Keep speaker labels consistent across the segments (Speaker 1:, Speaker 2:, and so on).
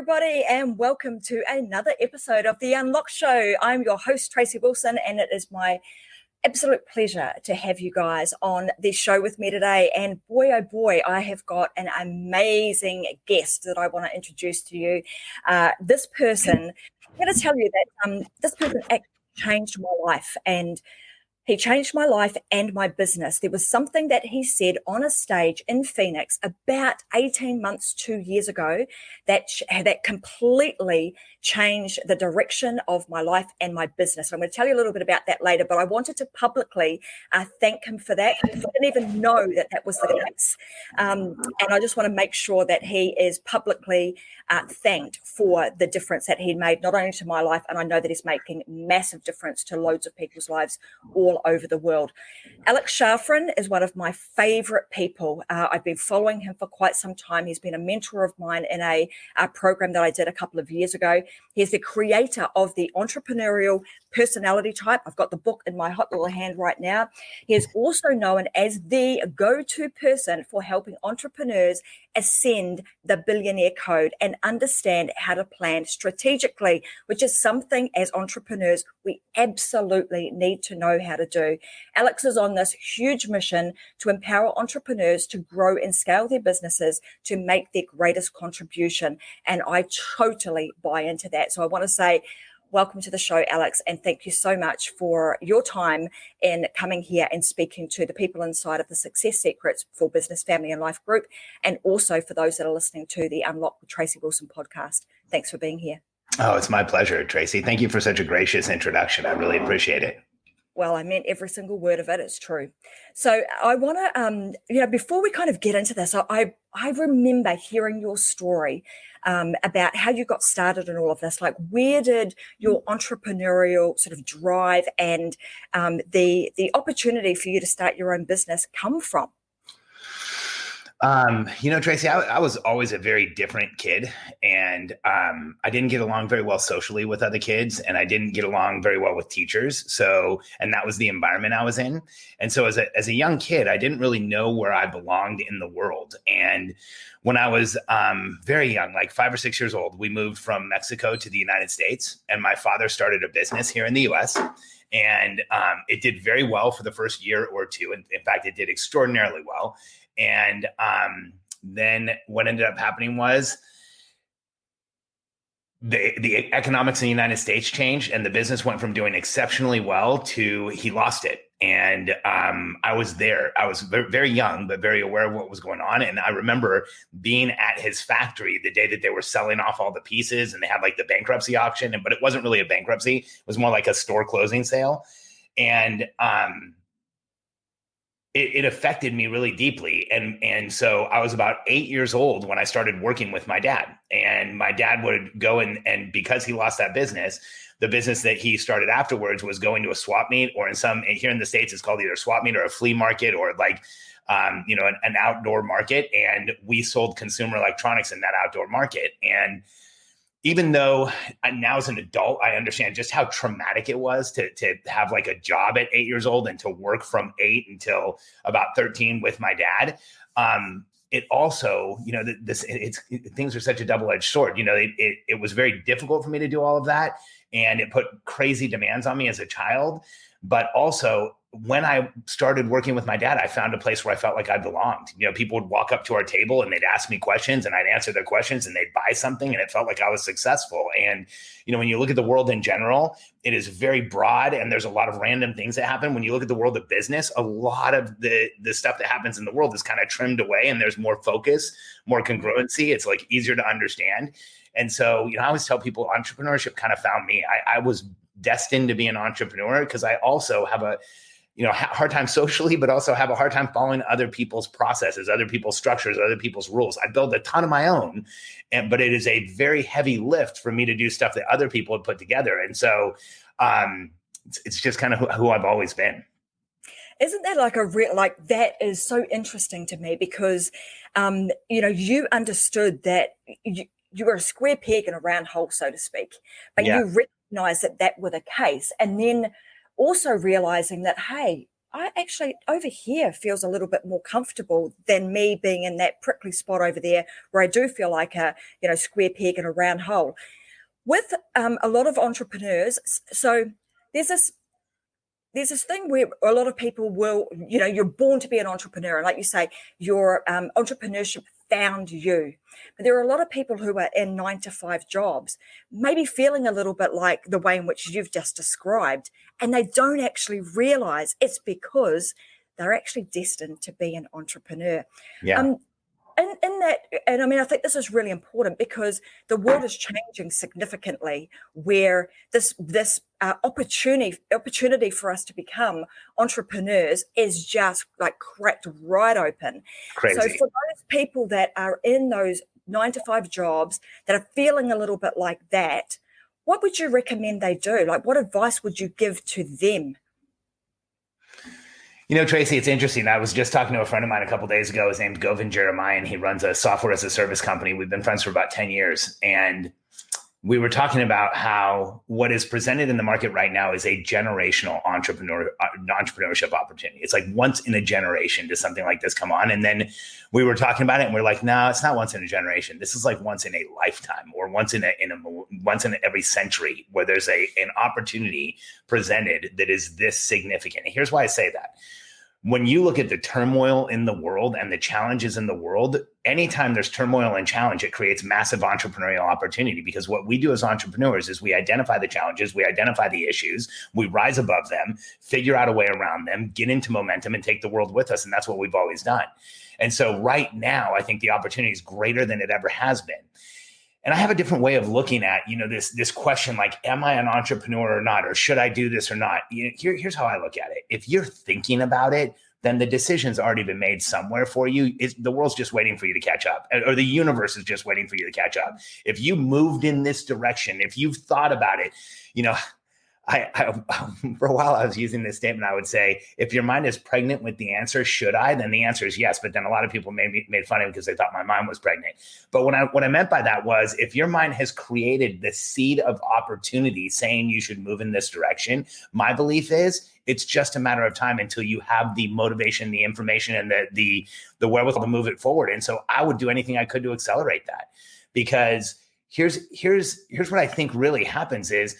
Speaker 1: everybody, and welcome to another episode of The Unlock Show. I'm your host, Tracy Wilson, and it is my absolute pleasure to have you guys on this show with me today. And boy, oh boy, I have got an amazing guest that I want to introduce to you. This person, I'm going to tell you that this person actually changed my life, and he changed my life and my business. There was something that he said on a stage in Phoenix about 18 months, 2 years ago, that completely changed the direction of my life and my business. I'm going to tell you a little bit about that later, but I wanted to publicly thank him for that. I didn't even know that was the case. And I just want to make sure that he is publicly thanked for the difference that he made, not only to my life, and I know that he's making massive difference to loads of people's lives all over the world. Alex Charfen is one of my favorite people. I've been following him for quite some time. He's been a mentor of mine in a program that I did a couple of years ago. He's the creator of the entrepreneurial personality type. I've got the book in my hot little hand right now. He is also known as the go-to person for helping entrepreneurs ascend the Billionaire Code and understand how to plan strategically, which is something as entrepreneurs we absolutely need to know how to do. Alex is on this huge mission to empower entrepreneurs to grow and scale their businesses to make their greatest contribution. And I totally buy into that. So I want to say, welcome to the show, Alex, and thank you so much for your time in coming here and speaking to the people inside of the Success Secrets for Business, Family and Life group, and also for those that are listening to the Unlock with Tracy Wilson podcast. Thanks for being here.
Speaker 2: Oh, it's my pleasure, Tracy. Thank you for such a gracious introduction. I really appreciate it.
Speaker 1: Well, I meant every single word of it. It's true. So I want to, before we kind of get into this, I remember hearing your story about how you got started in all of this. Like, where did your entrepreneurial sort of drive and the opportunity for you to start your own business come from?
Speaker 2: Tracy, I was always a very different kid, and I didn't get along very well socially with other kids, and I didn't get along very well with teachers. And that was the environment I was in. And so as a young kid, I didn't really know where I belonged in the world. And when I was very young, like 5 or 6 years old, we moved from Mexico to the United States, and my father started a business here in the US. And it did very well for the first year or two. In fact, it did extraordinarily well. And then what ended up happening was the economics in the United States changed, and the business went from doing exceptionally well to he lost it. And I was there. I was very, very young, but very aware of what was going on. And I remember being at his factory the day that they were selling off all the pieces, and they had like the bankruptcy auction, but it wasn't really a bankruptcy. It was more like a store closing sale. And it affected me really deeply. And so I was about 8 years old when I started working with my dad, and my dad would go and because he lost that business, the business that he started afterwards was going to a swap meet, or here in the States, it's called either a swap meet or a flea market, or like, an outdoor market. And we sold consumer electronics in that outdoor market. And even though now as an adult, I understand just how traumatic it was to have like a job at 8 years old and to work from 8 until about 13 with my dad. It also, things are such a double-edged sword. It was very difficult for me to do all of that, and it put crazy demands on me as a child. But also, when I started working with my dad, I found a place where I felt like I belonged. People would walk up to our table and they'd ask me questions, and I'd answer their questions, and they'd buy something, and it felt like I was successful. And, when you look at the world in general, it is very broad, and there's a lot of random things that happen. When you look at the world of business, a lot of the stuff that happens in the world is kind of trimmed away, and there's more focus, more congruency. It's like easier to understand. And so, I always tell people entrepreneurship kind of found me. I was destined to be an entrepreneur because I also have a hard time socially, but also have a hard time following other people's processes, other people's structures, other people's rules. I build a ton of my own, but it is a very heavy lift for me to do stuff that other people have put together. And so it's just kind of who I've always been.
Speaker 1: Isn't that like that is so interesting to me, because, you understood that you were a square peg in a round hole, so to speak, but you recognized that were the case. And then also realizing that, hey, I actually over here feels a little bit more comfortable than me being in that prickly spot over there where I do feel like a square peg in a round hole. With a lot of entrepreneurs, so there's this thing where a lot of people will, you're born to be an entrepreneur, and like you say, your entrepreneurship found you. But there are a lot of people who are in 9-to-5 jobs, maybe feeling a little bit like the way in which you've just described, and they don't actually realize it's because they're actually destined to be an entrepreneur.
Speaker 2: Yeah.
Speaker 1: In that, and I mean, I think this is really important because the world is changing significantly, where this opportunity for us to become entrepreneurs is just like cracked right open.
Speaker 2: Crazy.
Speaker 1: So for those people that are in those 9-to-5 jobs that are feeling a little bit like that, what would you recommend they do? Like, what advice would you give to them?
Speaker 2: Tracy, it's interesting. I was just talking to a friend of mine a couple of days ago. His name's Govin Jeremiah, and he runs a software as a service company. We've been friends for about 10 years. And we were talking about how what is presented in the market right now is a generational entrepreneurship opportunity. It's like once in a generation does something like this come on. And then we were talking about it and we're like, no, it's not once in a generation. This is like once in a lifetime, or once in every century, where there's an opportunity presented that is this significant. And here's why I say that. When you look at the turmoil in the world and the challenges in the world, anytime there's turmoil and challenge, it creates massive entrepreneurial opportunity, because what we do as entrepreneurs is we identify the challenges, we identify the issues, we rise above them, figure out a way around them, get into momentum, and take the world with us. And that's what we've always done. And so right now, I think the opportunity is greater than it ever has been. And I have a different way of looking at, this question, like, am I an entrepreneur or not? Or should I do this or not? Here's how I look at it. If you're thinking about it, then the decision's already been made somewhere for you. The world's just waiting for you to catch up, or the universe is just waiting for you to catch up. If you moved in this direction, if you've thought about it, I for a while I was using this statement. I would say, if your mind is pregnant with the answer, should I? Then the answer is yes. But then a lot of people made fun of me because they thought my mind was pregnant. But what I meant by that was, if your mind has created the seed of opportunity saying you should move in this direction, my belief is it's just a matter of time until you have the motivation, the information, and the wherewithal to move it forward. And so I would do anything I could to accelerate that, because here's what I think really happens is,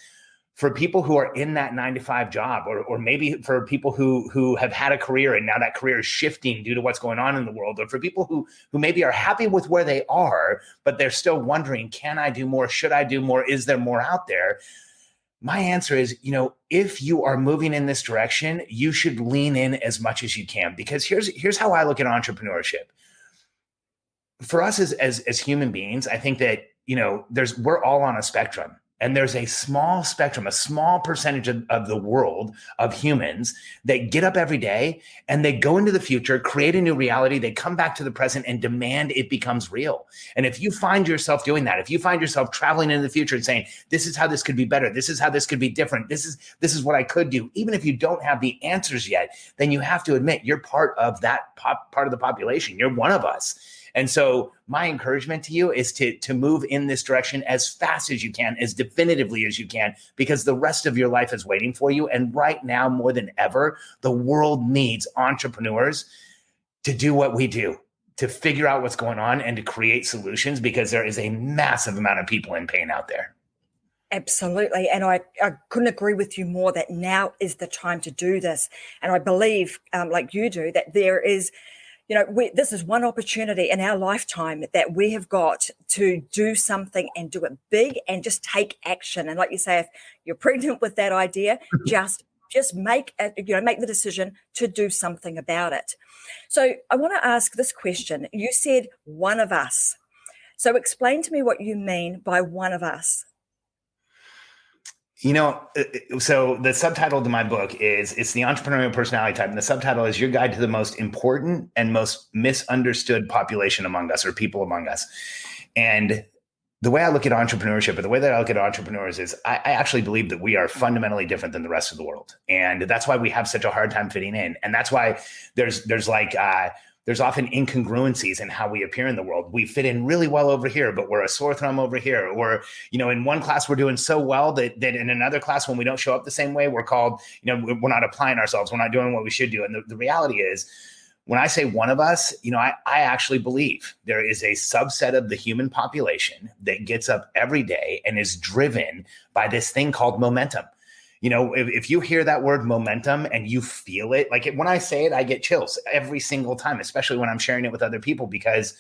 Speaker 2: for people who are in that 9-to-5 job, or maybe for people who have had a career and now that career is shifting due to what's going on in the world, or for people who maybe are happy with where they are, but they're still wondering, can I do more? Should I do more? Is there more out there? My answer is, if you are moving in this direction, you should lean in as much as you can, because here's how I look at entrepreneurship. For us as human beings, I think that, we're all on a spectrum. And there's a small spectrum, a small percentage of the world of humans that get up every day and they go into the future, create a new reality. They come back to the present and demand it becomes real. And if you find yourself doing that, if you find yourself traveling into the future and saying, this is how this could be better, this is how this could be different, this is what I could do, even if you don't have the answers yet, then you have to admit you're part of that part of the population. You're one of us. And so my encouragement to you is to move in this direction as fast as you can, as definitively as you can, because the rest of your life is waiting for you. And right now, more than ever, the world needs entrepreneurs to do what we do, to figure out what's going on and to create solutions, because there is a massive amount of people in pain out there.
Speaker 1: Absolutely. And I couldn't agree with you more that now is the time to do this. And I believe, like you do, that there is, this is one opportunity in our lifetime that we have got to do something and do it big and just take action. And like you say, if you're pregnant with that idea, just make the decision to do something about it. So I want to ask this question. You said one of us. So explain to me what you mean by one of us.
Speaker 2: So the subtitle to my book it's the entrepreneurial personality type. And the subtitle is Your Guide to the Most Important and Most Misunderstood Population Among Us, or People Among Us. And the way I look at entrepreneurship, or the way that I look at entrepreneurs, is I actually believe that we are fundamentally different than the rest of the world. And that's why we have such a hard time fitting in. And that's why there's there's often incongruencies in how we appear in the world. We fit in really well over here, but we're a sore thumb over here. Or, in one class, we're doing so well that in another class, when we don't show up the same way, we're called, we're not applying ourselves. We're not doing what we should do. And the reality is, when I say one of us, I actually believe there is a subset of the human population that gets up every day and is driven by this thing called momentum. If you hear that word momentum and you feel it, like when I say it, I get chills every single time, especially when I'm sharing it with other people, because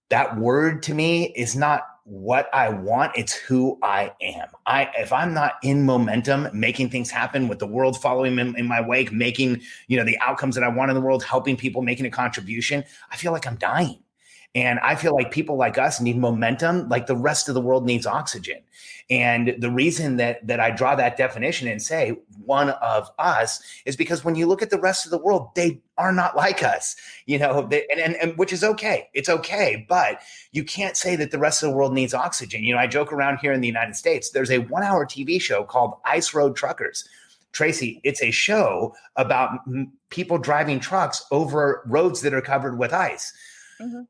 Speaker 2: that word to me is not what I want. It's who I am. If I'm not in momentum, making things happen with the world following in my wake, making, the outcomes that I want in the world, helping people, making a contribution, I feel like I'm dying. And I feel like people like us need momentum, like the rest of the world needs oxygen. And the reason that I draw that definition and say one of us is because when you look at the rest of the world, they are not like us, and which is okay. It's okay. But you can't say that the rest of the world needs oxygen. I joke around here in the United States, there's a 1-hour TV show called Ice Road Truckers. Tracy, it's a show about people driving trucks over roads that are covered with ice. Mm-hmm.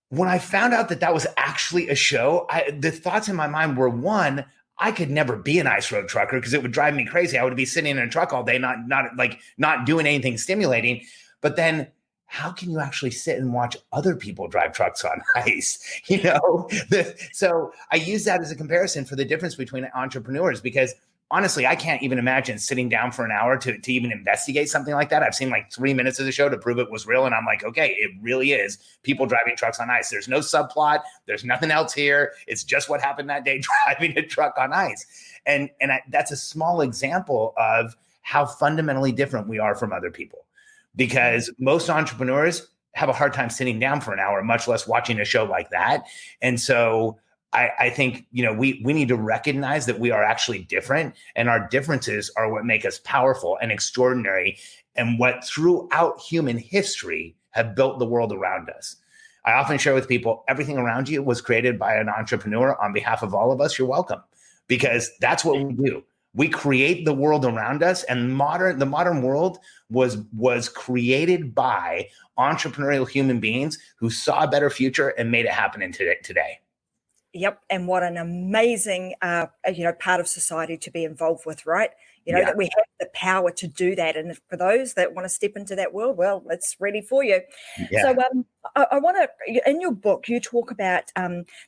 Speaker 2: When I found out that was actually a show, the thoughts in my mind were, one, I could never be an ice road trucker because it would drive me crazy. I would be sitting in a truck all day, not doing anything stimulating. But then how can you actually sit and watch other people drive trucks on ice? So I use that as a comparison for the difference between entrepreneurs, because honestly, I can't even imagine sitting down for an hour to even investigate something like that. I've seen like 3 minutes of the show to prove it was real. And I'm like, okay, it really is people driving trucks on ice. There's no subplot. There's nothing else here. It's just what happened that day driving a truck on ice. And that's a small example of how fundamentally different we are from other people, because most entrepreneurs have a hard time sitting down for an hour, much less watching a show like that. And so I think, we need to recognize that we are actually different, and our differences are what make us powerful and extraordinary, and what throughout human history have built the world around us. I often share with people, everything around you was created by an entrepreneur. On behalf of all of us, you're welcome, because that's what we do. We create the world around us, and the modern world was created by entrepreneurial human beings who saw a better future and made it happen in today.
Speaker 1: Yep. And what an amazing, part of society to be involved with, right? That we have the power to do that. And for those that want to step into that world, well, it's ready for you. Yeah. So I want to, in your book, you talk about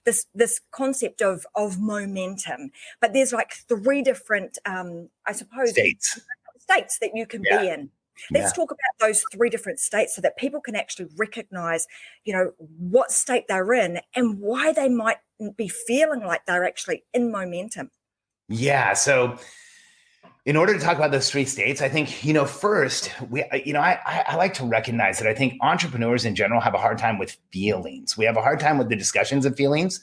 Speaker 1: this concept of momentum, but there's like 3 different, states that you can be in. Let's talk about those 3 different states so that people can actually recognize, what state they're in and why they might be feeling like they're actually in momentum.
Speaker 2: Yeah. So in order to talk about those 3 states, I think, first, I like to recognize that I think entrepreneurs in general have a hard time with feelings. We have a hard time with the discussions of feelings.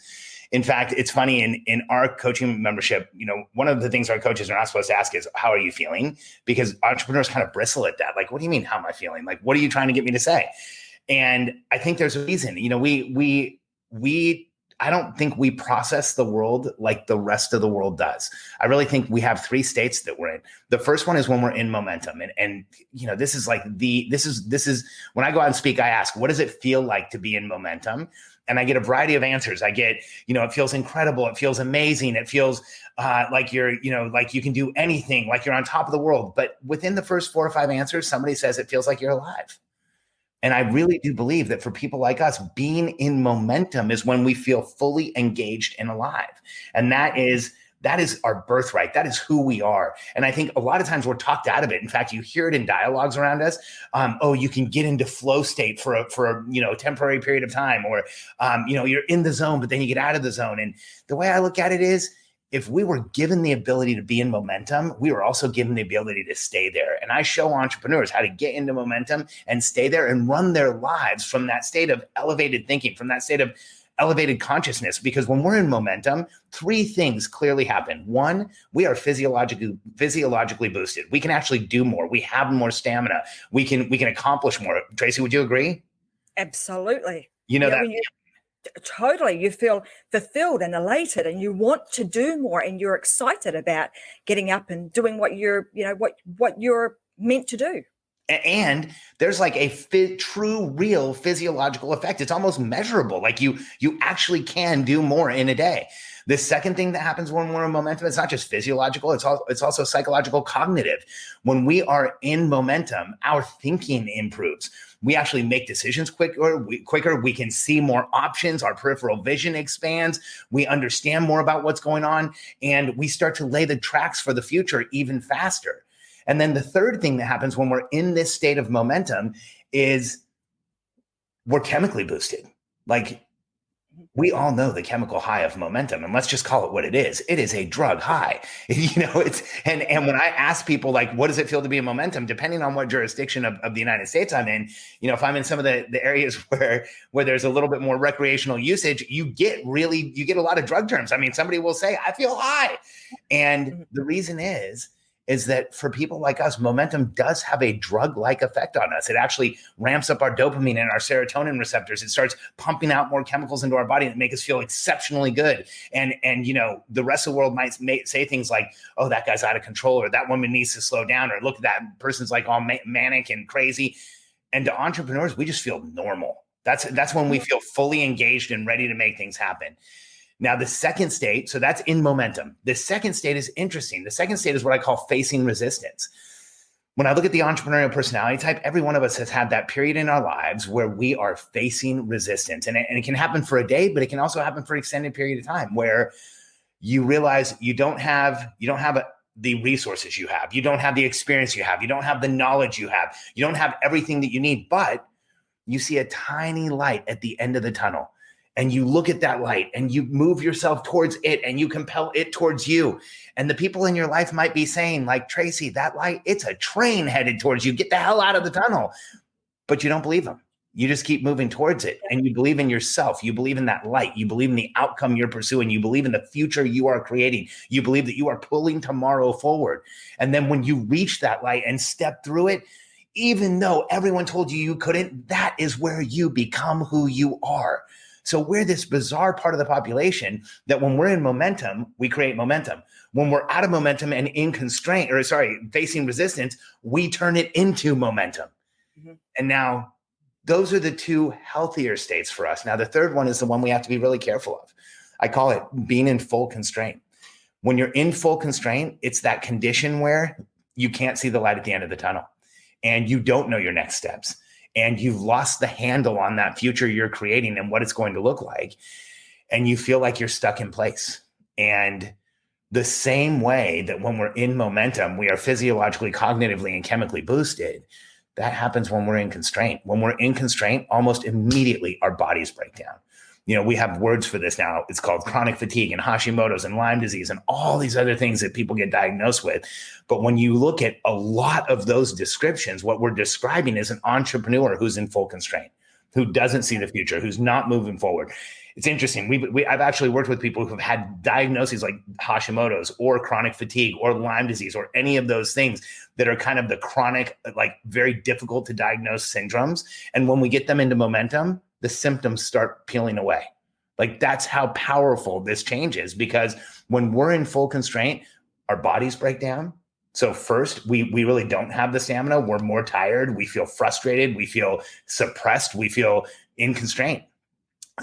Speaker 2: In fact, it's funny, in our coaching membership, one of the things our coaches are not supposed to ask is, how are you feeling? Because entrepreneurs kind of bristle at that. Like, what do you mean, how am I feeling? Like, what are you trying to get me to say? And I think there's a reason. I don't think we process the world like the rest of the world does. I really think we have 3 states that we're in. The first one is when we're in momentum. And this is when I go out and speak, I ask, what does it feel like to be in momentum? And I get a variety of answers. I get, it feels incredible. It feels amazing. It feels like you're, like you can do anything, like you're on top of the world. But within the first 4 or 5 answers, somebody says it feels like you're alive. And I really do believe that for people like us, being in momentum is when we feel fully engaged and alive. And that is our birthright. That is who we are. And I think a lot of times we're talked out of it. In fact, you hear it in dialogues around us. You can get into flow state for a temporary period of time, or you're in the zone, but then you get out of the zone. And the way I look at it is, if we were given the ability to be in momentum, we were also given the ability to stay there. And I show entrepreneurs how to get into momentum and stay there and run their lives from that state of elevated thinking, from that state of elevated consciousness. Because when we're in momentum, 3 things clearly happen. 1, we are physiologically boosted. We can actually do more. We have more stamina. We can accomplish more. Tracy, would you agree?
Speaker 1: Absolutely.
Speaker 2: That.
Speaker 1: Totally. You feel fulfilled and elated, and you want to do more, and you're excited about getting up and doing what you're meant to do.
Speaker 2: And there's like a true, real physiological effect. It's almost measurable. Like you actually can do more in a day. The second thing that happens when we're in momentum, it's not just physiological, it's also psychological, cognitive. When we are in momentum, our thinking improves. We actually make decisions quicker. We can see more options. Our peripheral vision expands. We understand more about what's going on, and we start to lay the tracks for the future even faster. And then the third thing that happens when we're in this state of momentum is we're chemically boosted. Like, we all know the chemical high of momentum, and let's just call it what it is. It is a drug high. And when I ask people, like, what does it feel to be in momentum, depending on what jurisdiction of the United States I'm in, if I'm in some of the areas where there's a little bit more recreational usage, you get a lot of drug terms. I mean, somebody will say, I feel high. And the reason is that for people like us, momentum does have a drug-like effect on us. It actually ramps up our dopamine and our serotonin receptors. It starts pumping out more chemicals into our body that make us feel exceptionally good. And the rest of the world might say things like, oh, that guy's out of control, or that woman needs to slow down, or look at that person's like all manic and crazy. And to entrepreneurs, we just feel normal. That's when we feel fully engaged and ready to make things happen. Now, the second state, so that's in momentum. The second state is interesting. The second state is what I call facing resistance. When I look at the entrepreneurial personality type, every one of us has had that period in our lives where we are facing resistance. And it can happen for a day, but it can also happen for an extended period of time where you realize you don't have the resources you have. You don't have the experience you have. You don't have the knowledge you have. You don't have everything that you need, but you see a tiny light at the end of the tunnel. And you look at that light and you move yourself towards it and you compel it towards you. And the people in your life might be saying, like, Tracy, that light, it's a train headed towards you. Get the hell out of the tunnel. But you don't believe them. You just keep moving towards it. And you believe in yourself. You believe in that light. You believe in the outcome you're pursuing. You believe in the future you are creating. You believe that you are pulling tomorrow forward. And then when you reach that light and step through it, even though everyone told you couldn't, that is where you become who you are. So we're this bizarre part of the population that when we're in momentum, we create momentum. When we're out of momentum and facing resistance, we turn it into momentum. Mm-hmm. And now those are the two healthier states for us. Now, the third one is the one we have to be really careful of. I call it being in full constraint. When you're in full constraint, it's that condition where you can't see the light at the end of the tunnel and you don't know your next steps. And you've lost the handle on that future you're creating and what it's going to look like. And you feel like you're stuck in place. And the same way that when we're in momentum, we are physiologically, cognitively, and chemically boosted, that happens when we're in constraint. When we're in constraint, almost immediately our bodies break down. We have words for this now. It's called chronic fatigue and Hashimoto's and Lyme disease and all these other things that people get diagnosed with. But when you look at a lot of those descriptions, what we're describing is an entrepreneur who's in full constraint, who doesn't see the future, who's not moving forward. It's interesting. I've actually worked with people who've had diagnoses like Hashimoto's or chronic fatigue or Lyme disease or any of those things that are kind of the chronic, like very difficult to diagnose syndromes. And when we get them into momentum, the symptoms start peeling away. Like, that's how powerful this change is, because when we're in full constraint, our bodies break down. So first, we really don't have the stamina. We're more tired. We feel frustrated. We feel suppressed. We feel in constraint.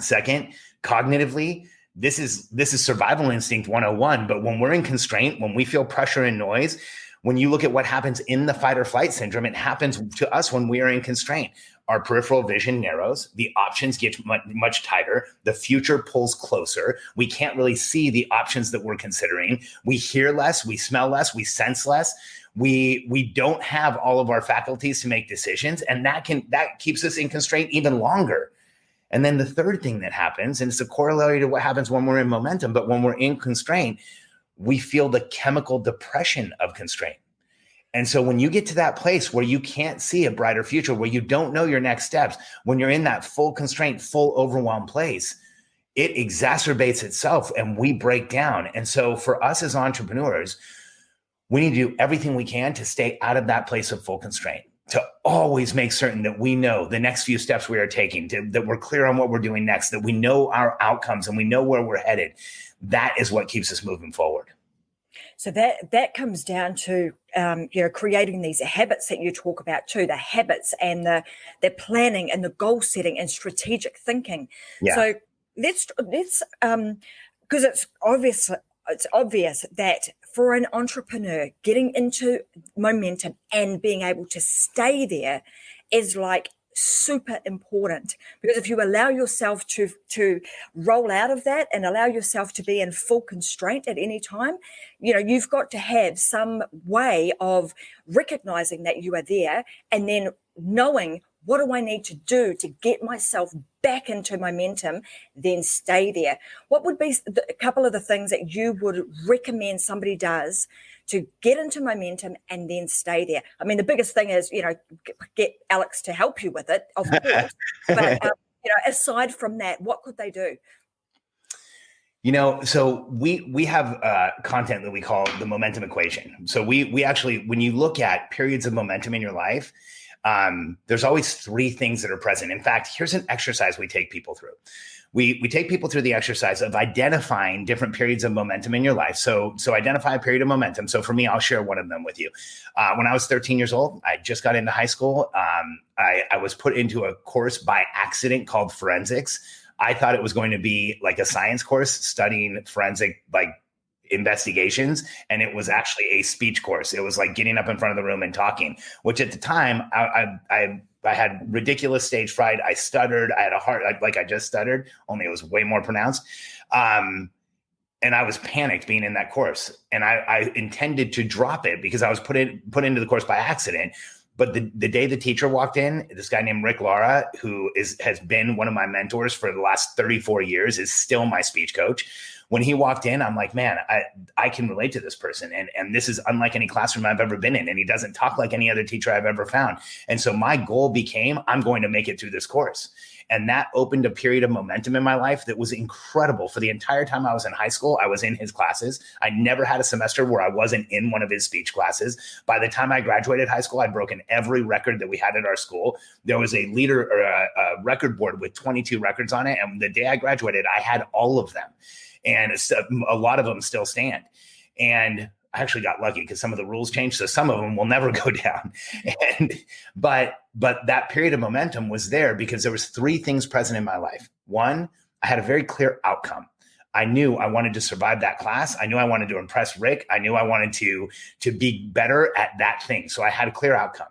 Speaker 2: Second, cognitively, this is survival instinct 101. But when we're in constraint, when we feel pressure and noise, when you look at what happens in the fight or flight syndrome, it happens to us when we are in constraint. Our peripheral vision narrows, the options get much tighter, the future pulls closer. We can't really see the options that we're considering. We hear less, we smell less, we sense less. We don't have all of our faculties to make decisions, and that keeps us in constraint even longer. And then the third thing that happens, and it's a corollary to what happens when we're in momentum, but when we're in constraint, we feel the chemical depression of constraint. And so when you get to that place where you can't see a brighter future, where you don't know your next steps, when you're in that full constraint, full overwhelmed place, it exacerbates itself and we break down. And so for us as entrepreneurs, we need to do everything we can to stay out of that place of full constraint, to always make certain that we know the next few steps we are taking, that we're clear on what we're doing next, that we know our outcomes and we know where we're headed. That is what keeps us moving forward.
Speaker 1: So that comes down to creating these habits that you talk about too, the habits and the planning and the goal setting and strategic thinking.
Speaker 2: Yeah.
Speaker 1: So let's because it's obvious that for an entrepreneur, getting into momentum and being able to stay there is like super important, because if you allow yourself to roll out of that and allow yourself to be in full constraint at any time, you've got to have some way of recognizing that you are there and then knowing, what do I need to do to get myself back into momentum, then stay there? What would be a couple of the things that you would recommend somebody does to get into momentum and then stay there? I mean, the biggest thing is, get Alex to help you with it, of course. But, aside from that, what could they do?
Speaker 2: So we have content that we call the momentum equation. So we actually, when you look at periods of momentum in your life, there's always three things that are present. In fact, here's an exercise we take people through. We take people through the exercise of identifying different periods of momentum in your life. So identify a period of momentum. So for me, I'll share one of them with you. When I was 13 years old, I just got into high school. I was put into a course by accident called forensics. I thought it was going to be like a science course studying forensic, like, investigations, and it was actually a speech course. It was like getting up in front of the room and talking, which at the time I had ridiculous stage fright. I stuttered. I had a heart like I just stuttered, only it was way more pronounced. And I was panicked being in that course, and I intended to drop it because I was put into the course by accident. But the day the teacher walked in, this guy named Rick Lara, who has been one of my mentors for the last 34 years, is still my speech coach. When he walked in, I'm like, man, I can relate to this person. And this is unlike any classroom I've ever been in. And he doesn't talk like any other teacher I've ever found. And so my goal became, I'm going to make it through this course. And that opened a period of momentum in my life that was incredible. For the entire time I was in high school, I was in his classes. I never had a semester where I wasn't in one of his speech classes. By the time I graduated high school, I'd broken every record that we had at our school. There was a leader or a record board with 22 records on it. And the day I graduated, I had all of them. And a lot of them still stand. And I actually got lucky because some of the rules changed. So some of them will never go down. But that period of momentum was there because there was three things present in my life. One, I had a very clear outcome. I knew I wanted to survive that class. I knew I wanted to impress Rick. I knew I wanted to be better at that thing. So I had a clear outcome.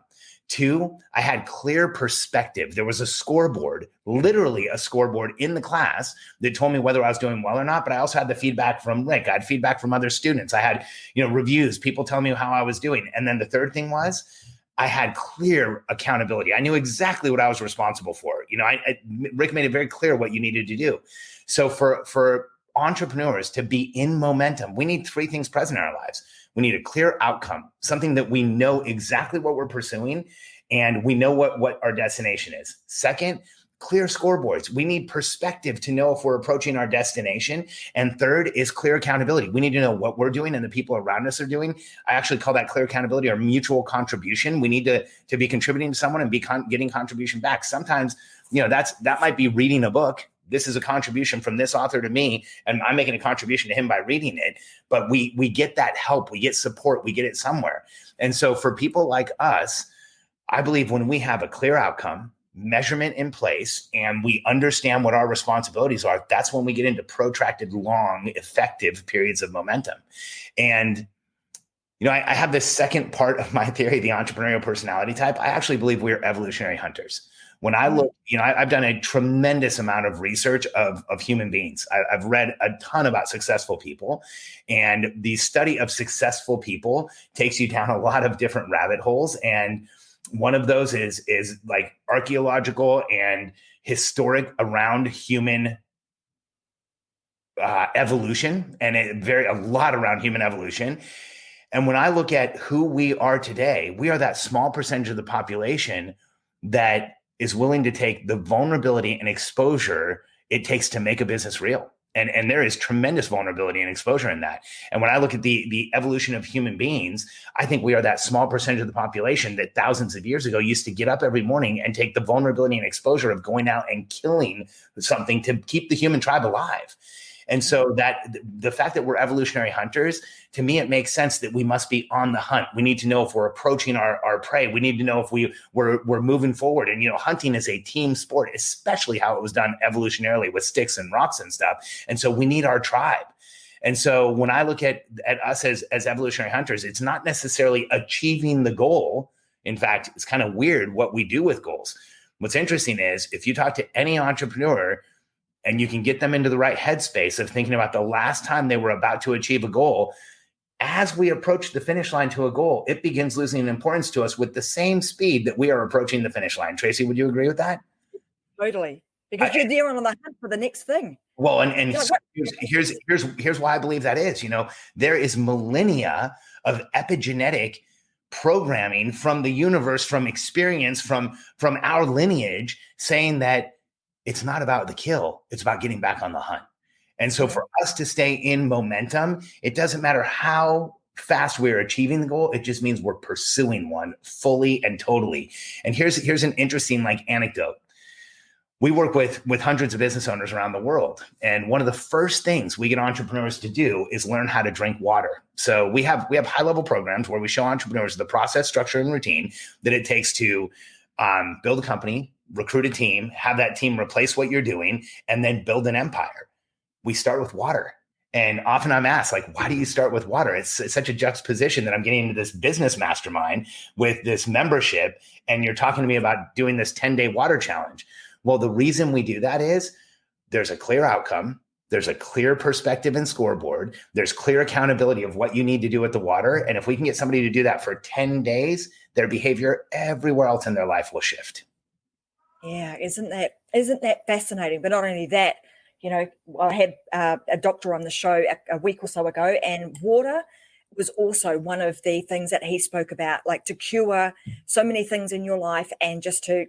Speaker 2: Two, I had clear perspective. There was a scoreboard, literally a scoreboard in the class that told me whether I was doing well or not. But I also had the feedback from Rick. I had feedback from other students. I had, reviews, people tell me how I was doing. And then the third thing was I had clear accountability. I knew exactly what I was responsible for. Rick made it very clear what you needed to do. So for entrepreneurs to be in momentum, we need three things present in our lives. We need a clear outcome, something that we know exactly what we're pursuing and we know what our destination is. Second, clear scoreboards. We need perspective to know if we're approaching our destination. And third is clear accountability. We need to know what we're doing and the people around us are doing. I actually call that clear accountability or mutual contribution. We need to be contributing to someone and be getting contribution back. Sometimes, that might be reading a book. This is a contribution from this author to me, and I'm making a contribution to him by reading it. But we get that help, we get support, we get it somewhere. And so for people like us, I believe when we have a clear outcome, measurement in place, and we understand what our responsibilities are, that's when we get into protracted, long, effective periods of momentum. And I have this second part of my theory, the entrepreneurial personality type. I actually believe we're evolutionary hunters. When I look, I've done a tremendous amount of research of human beings. I've read a ton about successful people, and the study of successful people takes you down a lot of different rabbit holes. And one of those is like archaeological and historic around human evolution, and a lot around human evolution. And when I look at who we are today, we are that small percentage of the population that is willing to take the vulnerability and exposure it takes to make a business real. And there is tremendous vulnerability and exposure in that. And when I look at the evolution of human beings, I think we are that small percentage of the population that thousands of years ago used to get up every morning and take the vulnerability and exposure of going out and killing something to keep the human tribe alive. And so that the fact that we're evolutionary hunters, to me, it makes sense that we must be on the hunt. We need to know if we're approaching our prey. We need to know if we're moving forward. And, hunting is a team sport, especially how it was done evolutionarily with sticks and rocks and stuff. And so we need our tribe. And so when I look at us as evolutionary hunters, it's not necessarily achieving the goal. In fact, it's kind of weird what we do with goals. What's interesting is if you talk to any entrepreneur and you can get them into the right headspace of thinking about the last time they were about to achieve a goal, as we approach the finish line to a goal, it begins losing importance to us with the same speed that we are approaching the finish line. Tracy, would you agree with that?
Speaker 1: Totally. Because you're there on the hunt for the next thing.
Speaker 2: Well, and here's why I believe that is. There is millennia of epigenetic programming from the universe, from experience, from our lineage, saying that it's not about the kill, it's about getting back on the hunt. And so for us to stay in momentum, it doesn't matter how fast we're achieving the goal. It just means we're pursuing one fully and totally. And here's an interesting anecdote. We work with hundreds of business owners around the world. And one of the first things we get entrepreneurs to do is learn how to drink water. So we have high level programs where we show entrepreneurs the process, structure, and routine that it takes to build a company, recruit a team, have that team replace what you're doing, and then build an empire. We start with water. And often I'm asked, why do you start with water? It's such a juxtaposition that I'm getting into this business mastermind with this membership, and you're talking to me about doing this 10-day water challenge. Well, the reason we do that is there's a clear outcome. There's a clear perspective and scoreboard. There's clear accountability of what you need to do with the water. And if we can get somebody to do that for 10 days, their behavior everywhere else in their life will shift.
Speaker 1: Yeah, isn't that fascinating? But not only that, I had a doctor on the show a week or so ago, and water was also one of the things that he spoke about, to cure so many things in your life and just to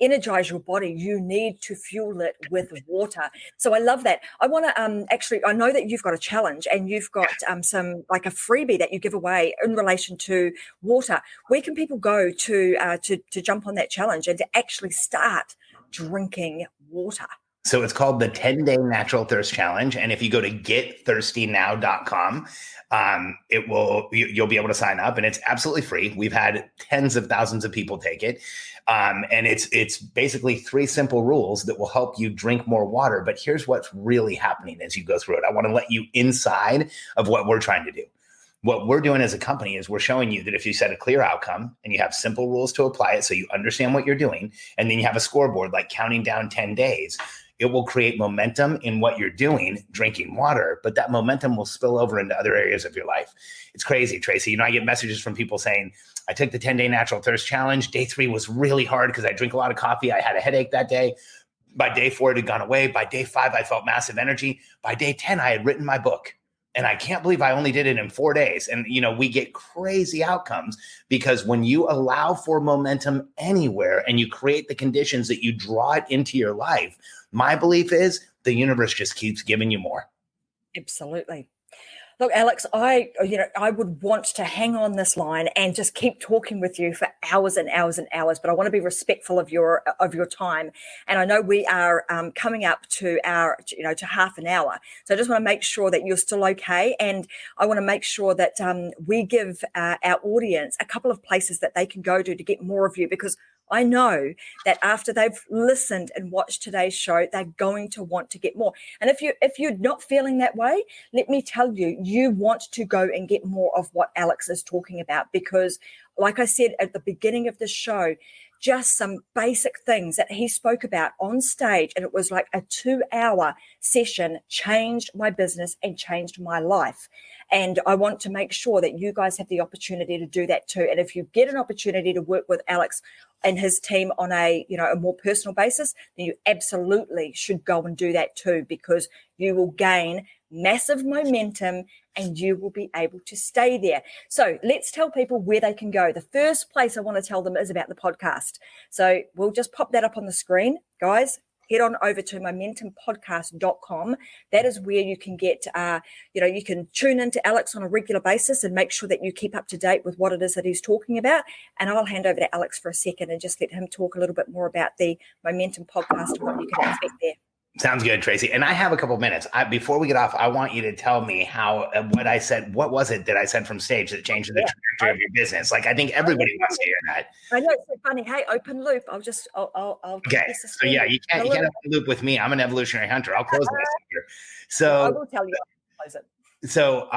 Speaker 1: energize your body, you need to fuel it with water. So I love that. I want to I know that you've got a challenge and you've got some a freebie that you give away in relation to water. Where can people go to jump on that challenge and to actually start drinking water?
Speaker 2: So it's called the 10-day natural thirst challenge. And if you go to getthirstynow.com, you'll be able to sign up, and it's absolutely free. We've had tens of thousands of people take it. And it's basically 3 simple rules that will help you drink more water. But here's what's really happening as you go through it. I want to let you inside of what we're trying to do. What we're doing as a company is we're showing you that if you set a clear outcome and you have simple rules to apply it so you understand what you're doing, and then you have a scoreboard counting down 10 days, it will create momentum in what you're doing, drinking water, but that momentum will spill over into other areas of your life. It's crazy, Tracy. I get messages from people saying, I took the 10-day natural thirst challenge. Day 3 was really hard because I drink a lot of coffee. I had a headache that day. By day 4, it had gone away. By day 5, I felt massive energy. By day 10, I had written my book. And I can't believe I only did it in 4 days. And, we get crazy outcomes because when you allow for momentum anywhere and you create the conditions that you draw it into your life, my belief is the universe just keeps giving you more.
Speaker 1: Absolutely. Look, Alex, I would want to hang on this line and just keep talking with you for hours and hours and hours, but I want to be respectful of your time. And I know we are coming up to to half an hour. So I just want to make sure that you're still okay. And I want to make sure that we give our audience a couple of places that they can go to get more of you, because I know that after they've listened and watched today's show, they're going to want to get more. And if you're not feeling that way, let me tell you, you want to go and get more of what Alex is talking about, because like I said at the beginning of the show, just some basic things that he spoke about on stage, and it was like a 2-hour session, changed my business and changed my life. And I want to make sure that you guys have the opportunity to do that too. And if you get an opportunity to work with Alex and his team on a more personal basis, then you absolutely should go and do that too, because you will gain massive momentum and you will be able to stay there. So let's tell people where they can go. The first place I want to tell them is about the podcast. So we'll just pop that up on the screen. Guys, head on over to momentumpodcast.com. That is where you can get, you can tune into Alex on a regular basis and make sure that you keep up to date with what it is that he's talking about. And I'll hand over to Alex for a second and just let him talk a little bit more about the Momentum podcast and what you can expect there.
Speaker 2: Sounds good, Tracy. And I have a couple of minutes. Before we get off, I want you to tell me what I said. What was it that I said from stage that changed the trajectory of your business? Like, I think everybody wants to hear that.
Speaker 1: I know, it's so funny. Hey, open loop. I'll
Speaker 2: okay. So yeah, you can't open loop with me. I'm an evolutionary hunter. I'll close this here. So
Speaker 1: I will tell you. I'll close it.
Speaker 2: So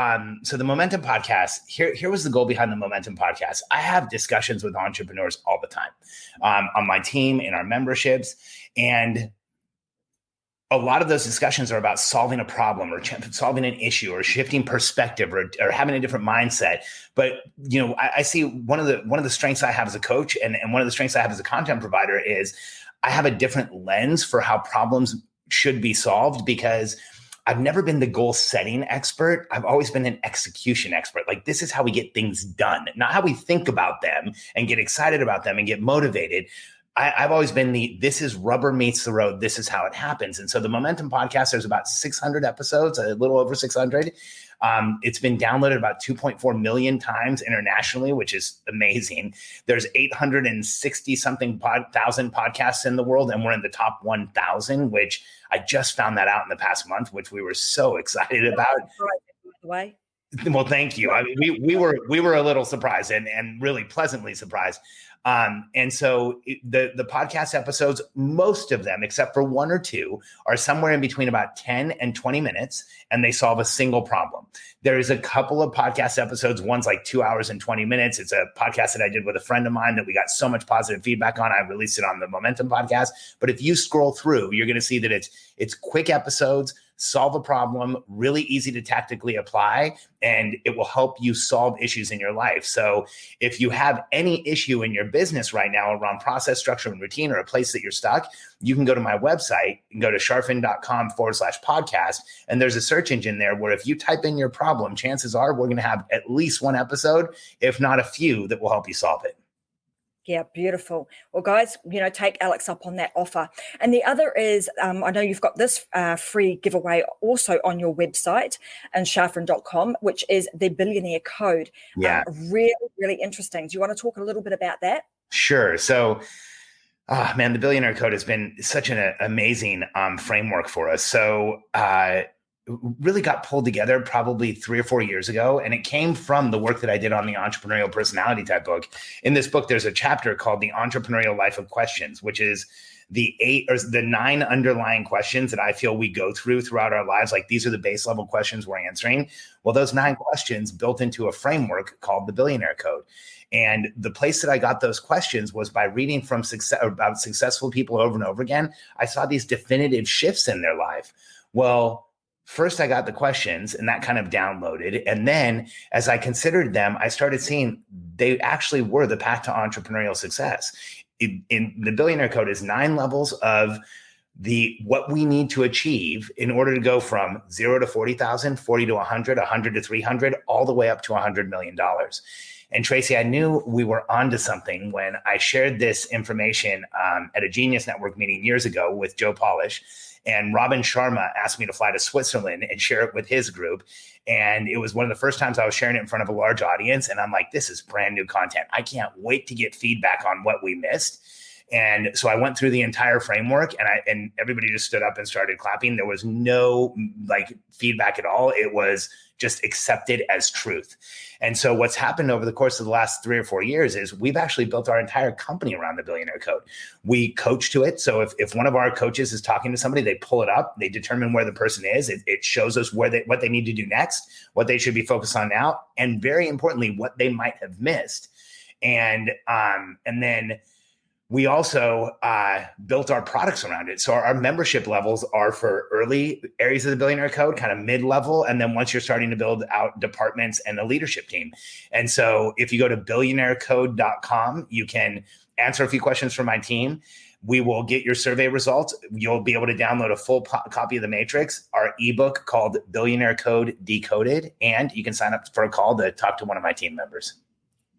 Speaker 2: the Momentum Podcast, here was the goal behind the Momentum Podcast. I have discussions with entrepreneurs all the time on my team, in our memberships, and a lot of those discussions are about solving a problem or solving an issue or shifting perspective or having a different mindset. But, I see one of the strengths I have as a coach and one of the strengths I have as a content provider is I have a different lens for how problems should be solved, because I've never been the goal setting expert. I've always been an execution expert. Like, this is how we get things done, not how we think about them and get excited about them and get motivated. I've always been this is rubber meets the road. This is how it happens. And so the Momentum Podcast, there's about 600 episodes, a little over 600. It's been downloaded about 2.4 million times internationally, which is amazing. There's 860 something thousand podcasts in the world, and we're in the top 1,000, which I just found that out in the past month, which we were so excited about.
Speaker 1: Way.
Speaker 2: Well, thank you. I mean, we were a little surprised and really pleasantly surprised. And so the podcast episodes, most of them, except for one or two, are somewhere in between about 10 and 20 minutes, and they solve a single problem. There is a couple of podcast episodes. One's like 2 hours and 20 minutes. It's a podcast that I did with a friend of mine that we got so much positive feedback on. I released it on the Momentum Podcast. But if you scroll through, you're going to see that it's quick episodes, solve a problem, really easy to tactically apply, and it will help you solve issues in your life. So if you have any issue in your business right now around process, structure, and routine, or a place that you're stuck, you can go to my website and go to charfen.com/podcast. And there's a search engine there where if you type in your problem, chances are we're going to have at least one episode, if not a few, that will help you solve it.
Speaker 1: Yeah, beautiful. Well, guys, take Alex up on that offer. And the other is, I know you've got this free giveaway also on your website and charfen.com, which is the Billionaire Code.
Speaker 2: Yeah.
Speaker 1: Really, really interesting. Do you want to talk a little bit about that?
Speaker 2: Sure. So, the Billionaire Code has been such an amazing framework for us. So, really got pulled together probably 3 or 4 years ago. And it came from the work that I did on the Entrepreneurial Personality Type book. In this book, there's a chapter called The Entrepreneurial Life of Questions, which is the 9 underlying questions that I feel we go throughout our lives. Like, these are the base level questions we're answering. Well, those 9 questions built into a framework called the Billionaire Code. And the place that I got those questions was by reading from about successful people over and over again. I saw these definitive shifts in their life. Well, first, I got the questions, and that kind of downloaded. And then as I considered them, I started seeing they actually were the path to entrepreneurial success. In the Billionaire Code is 9 levels of what we need to achieve in order to go from 0 to 40,000, 40 to 100, 100 to 300, all the way up to $100 million. And Tracy, I knew we were onto something when I shared this information at a Genius Network meeting years ago with Joe Polish. And Robin Sharma asked me to fly to Switzerland and share it with his group. And it was one of the first times I was sharing it in front of a large audience. And I'm like, this is brand new content. I can't wait to get feedback on what we missed. And so I went through the entire framework, and everybody just stood up and started clapping. There was no feedback at all. It was just accepted as truth. And so what's happened over the course of the last 3 or 4 years is we've actually built our entire company around the Billionaire Code. We coach to it. So if one of our coaches is talking to somebody, they pull it up, they determine where the person is. It shows us what they need to do next, what they should be focused on now, and very importantly, what they might have missed. And then we also built our products around it. So our membership levels are for early areas of the Billionaire Code, kind of mid-level. And then once you're starting to build out departments and a leadership team. And so if you go to billionairecode.com, you can answer a few questions from my team. We will get your survey results. You'll be able to download a full copy of the Matrix, our ebook called Billionaire Code Decoded. And you can sign up for a call to talk to one of my team members.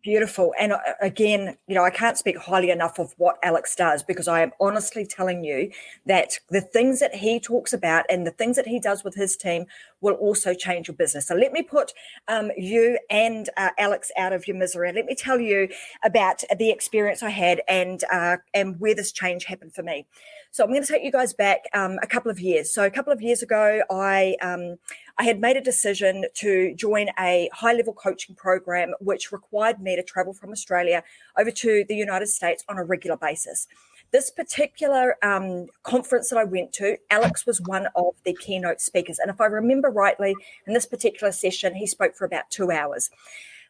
Speaker 1: Beautiful. And again, I can't speak highly enough of what Alex does, because I am honestly telling you that the things that he talks about and the things that he does with his team will also change your business. So let me put you and Alex out of your misery. Let me tell you about the experience I had and where this change happened for me. So I'm going to take you guys back a couple of years. So a couple of years ago, I had made a decision to join a high-level coaching program, which required me to travel from Australia over to the United States on a regular basis. This particular conference that I went to, Alex was one of the keynote speakers. And if I remember rightly, in this particular session, he spoke for about 2 hours.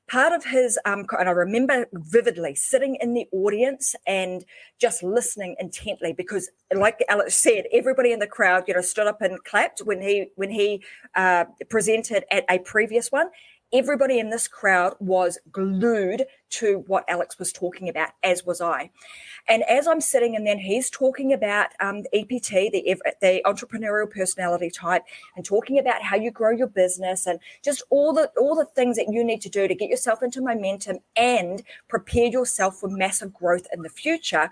Speaker 1: Part of his, and I remember vividly sitting in the audience and just listening intently because, like Alex said, everybody in the crowd, stood up and clapped when he presented at a previous one. Everybody in this crowd was glued to what Alex was talking about, as was I. And as I'm sitting, and then he's talking about EPT, the entrepreneurial personality type, and talking about how you grow your business and just all the things that you need to do to get yourself into momentum and prepare yourself for massive growth in the future.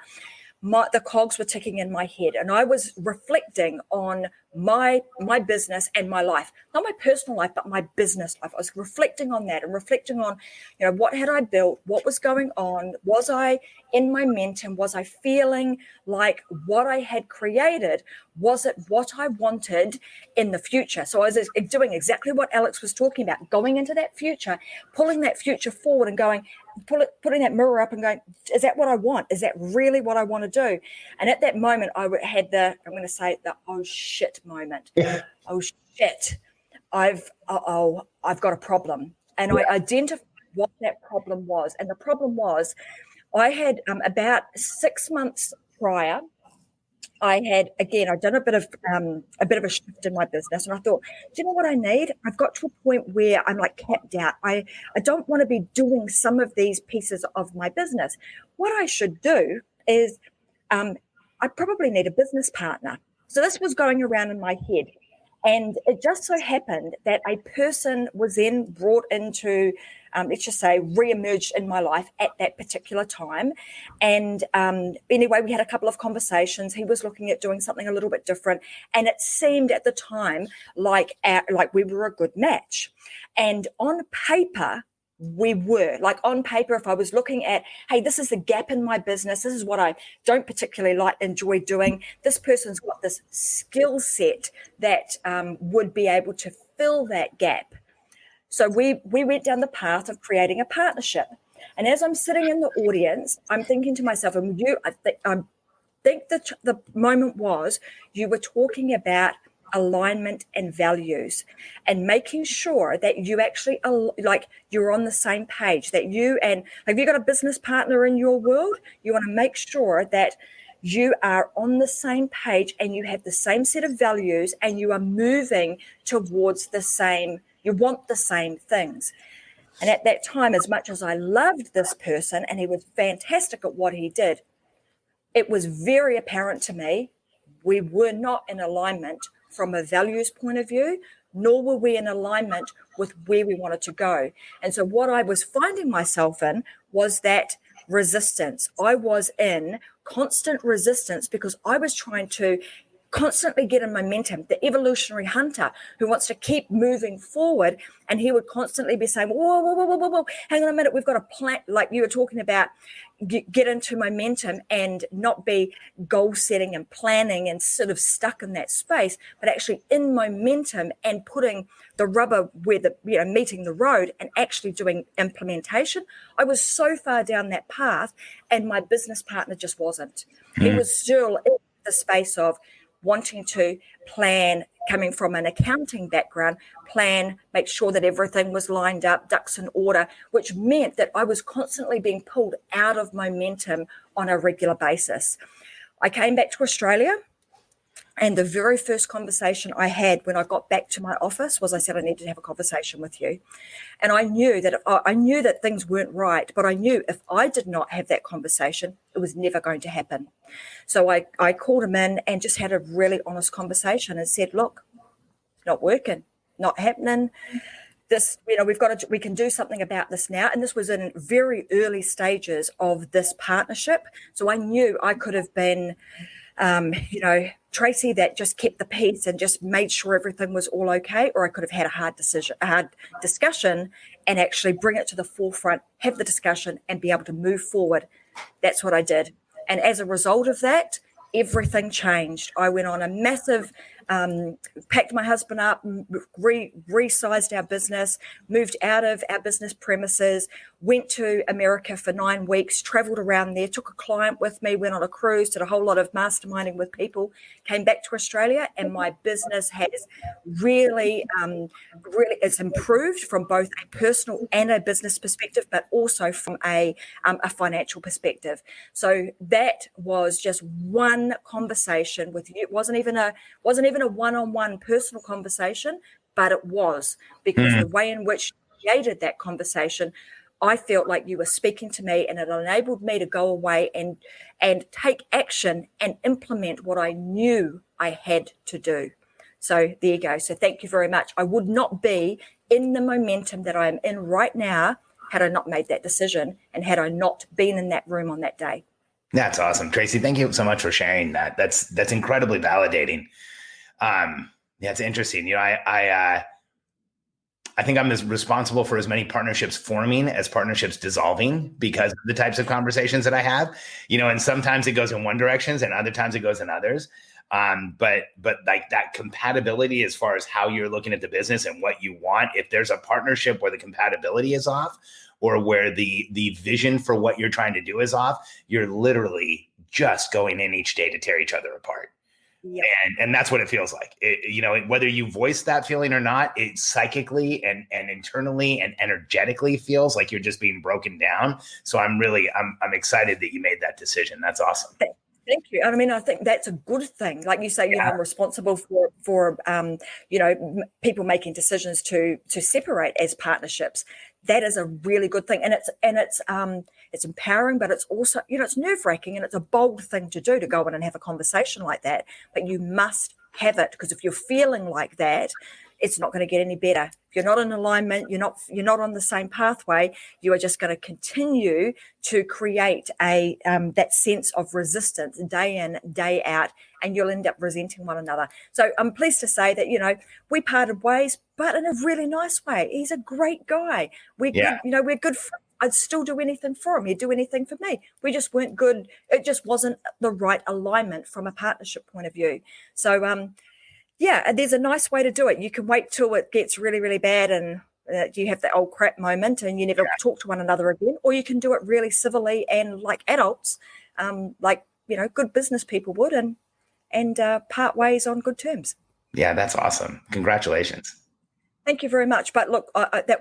Speaker 1: The cogs were ticking in my head, and I was reflecting on my business and my life, not my personal life, but my business life. I was reflecting on that and reflecting on, what had I built? What was going on? Was I in momentum? Was I feeling like what I had created? Was it what I wanted in the future? So I was doing exactly what Alex was talking about, going into that future, pulling that future forward and going, putting that mirror up and going, is that what I want? Is that really what I want to do? And at that moment, I had the oh shit moment. Yeah. Oh shit, I've got a problem. And I identified what that problem was. And the problem was, I had about 6 months prior, I'd done a bit of a shift in my business, and I thought, do you know what I need? I've got to a point where I'm like capped out. I don't want to be doing some of these pieces of my business. What I should do is, I probably need a business partner. So this was going around in my head, and it just so happened that a person was then brought into, let's just say, re-emerged in my life at that particular time. And anyway, we had a couple of conversations. He was looking at doing something a little bit different, and it seemed at the time like we were a good match. And on paper, we were. Like on paper, if I was looking at, hey, this is the gap in my business, this is what I don't particularly enjoy doing, this person's got this skill set that would be able to fill that gap. So we went down the path of creating a partnership. And as I'm sitting in the audience, I'm thinking to myself, I think the moment was, you were talking about alignment and values and making sure that you actually you're on the same page, that you have you got a business partner in your world, you want to make sure that you are on the same page and you have the same set of values and you are moving towards you want the same things. And at that time, as much as I loved this person and he was fantastic at what he did, it was very apparent to me we were not in alignment from a values point of view, nor were we in alignment with where we wanted to go. And so what I was finding myself in was that resistance. I was in constant resistance because I was trying to constantly get in momentum, the evolutionary hunter who wants to keep moving forward. And he would constantly be saying, whoa, hang on a minute, we've got a plan, like you were talking about, get into momentum and not be goal setting and planning and sort of stuck in that space, but actually in momentum and putting the rubber where meeting the road and actually doing implementation. I was so far down that path, and my business partner just wasn't. He was still in the space of wanting to plan, coming from an accounting background, make sure that everything was lined up, ducks in order, which meant that I was constantly being pulled out of momentum on a regular basis. I came back to Australia, and the very first conversation I had when I got back to my office was, I said, I need to have a conversation with you. And I knew that things weren't right, but I knew if I did not have that conversation, it was never going to happen. So I called him in and just had a really honest conversation and said, look, not working, not happening. This, we can do something about this now. And this was in very early stages of this partnership. So I knew I could have been Tracy that just kept the peace and just made sure everything was all okay, or I could have had a hard discussion and actually bring it to the forefront, have the discussion and be able to move forward. That's what I did. And as a result of that, everything changed. I went on a massive, packed my husband up, resized our business, moved out of our business premises, went to America for 9 weeks, traveled around there, took a client with me, went on a cruise, did a whole lot of masterminding with people, came back to Australia, and my business has really it's improved from both a personal and a business perspective, but also from a financial perspective. So that was just one conversation with you. It wasn't even a one-on-one personal conversation, but it was, because the way in which you created that conversation, I felt like you were speaking to me, and it enabled me to go away and take action and implement what I knew I had to do. So there you go. So thank you very much. I would not be in the momentum that I am in right now had I not made that decision and had I not been in that room on that day.
Speaker 2: That's awesome. Tracy, thank you so much for sharing that. That's incredibly validating. It's interesting. I think I'm as responsible for as many partnerships forming as partnerships dissolving because of the types of conversations that I have, and sometimes it goes in one direction and other times it goes in others. But like that compatibility as far as how you're looking at the business and what you want, if there's a partnership where the compatibility is off or where the vision for what you're trying to do is off, you're literally just going in each day to tear each other apart. Yep. And that's what it feels like. Whether you voice that feeling or not, it psychically and internally and energetically feels like you're just being broken down. So I'm excited that you made that decision. That's awesome.
Speaker 1: Thank you. I mean, I think that's a good thing. Like you say, I'm responsible for people making decisions to separate as partnerships. That is a really good thing, and it's empowering, but it's also it's nerve-wracking, and it's a bold thing to do, to go in and have a conversation like that. But you must have it, because if you're feeling like that, it's not going to get any better. If you're not in alignment, you're not on the same pathway, you are just going to continue to create that sense of resistance day in, day out, and you'll end up resenting one another. So I'm pleased to say that, we parted ways, but in a really nice way. He's a great guy. We're good friends. I'd still do anything for him. He'd do anything for me. We just weren't good. It just wasn't the right alignment from a partnership point of view. So, there's a nice way to do it. You can wait till it gets really, really bad and you have that old crap moment and you never talk to one another again, or you can do it really civilly and like adults, good business people would, and part ways on good terms.
Speaker 2: Yeah, that's awesome. Congratulations.
Speaker 1: Thank you very much. But look, that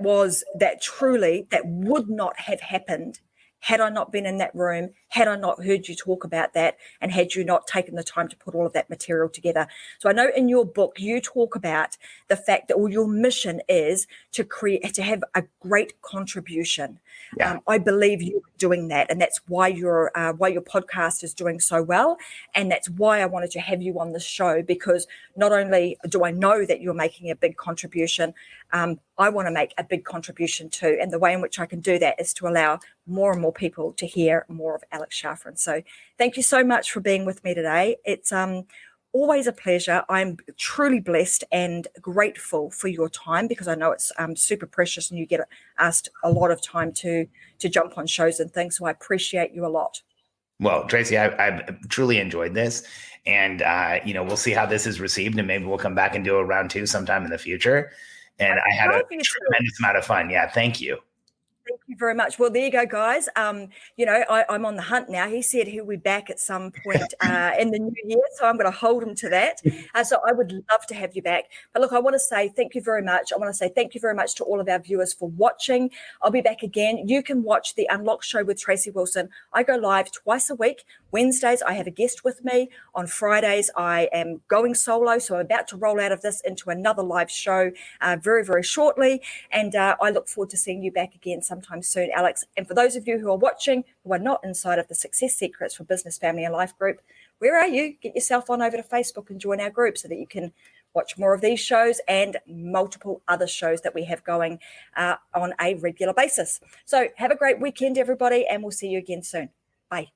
Speaker 1: would not have happened had I not been in that room, had I not heard you talk about that, and had you not taken the time to put all of that material together. So I know in your book, you talk about the fact that your mission is to have a great contribution. Yeah. I believe you're doing that, and that's why your podcast is doing so well. And that's why I wanted to have you on the show, because not only do I know that you're making a big contribution, I want to make a big contribution too. And the way in which I can do that is to allow more and more people to hear more of Alex Charfen. So thank you so much for being with me today. It's always a pleasure. I'm truly blessed and grateful for your time, because I know it's super precious and you get asked a lot of time to jump on shows and things. So I appreciate you a lot.
Speaker 2: Well, Tracy, I've truly enjoyed this, and we'll see how this is received, and maybe we'll come back and do a round 2 sometime in the future. And I had a tremendous amount of fun. Yeah, thank you.
Speaker 1: Thank you very much. Well, there you go, guys. I'm on the hunt now. He said he'll be back at some point in the new year, so I'm going to hold him to that. So I would love to have you back. But look, I want to say thank you very much. I want to say thank you very much to all of our viewers for watching. I'll be back again. You can watch the Unlocked Show with Tracy Wilson. I go live twice a week. Wednesdays, I have a guest with me. On Fridays, I am going solo, so I'm about to roll out of this into another live show very, very shortly. And I look forward to seeing you back again sometime soon, Alex. And for those of you who are watching, who are not inside of the Success Secrets for Business, Family and Life group, where are you? Get yourself on over to Facebook and join our group so that you can watch more of these shows and multiple other shows that we have going on a regular basis. So have a great weekend, everybody, and we'll see you again soon. Bye.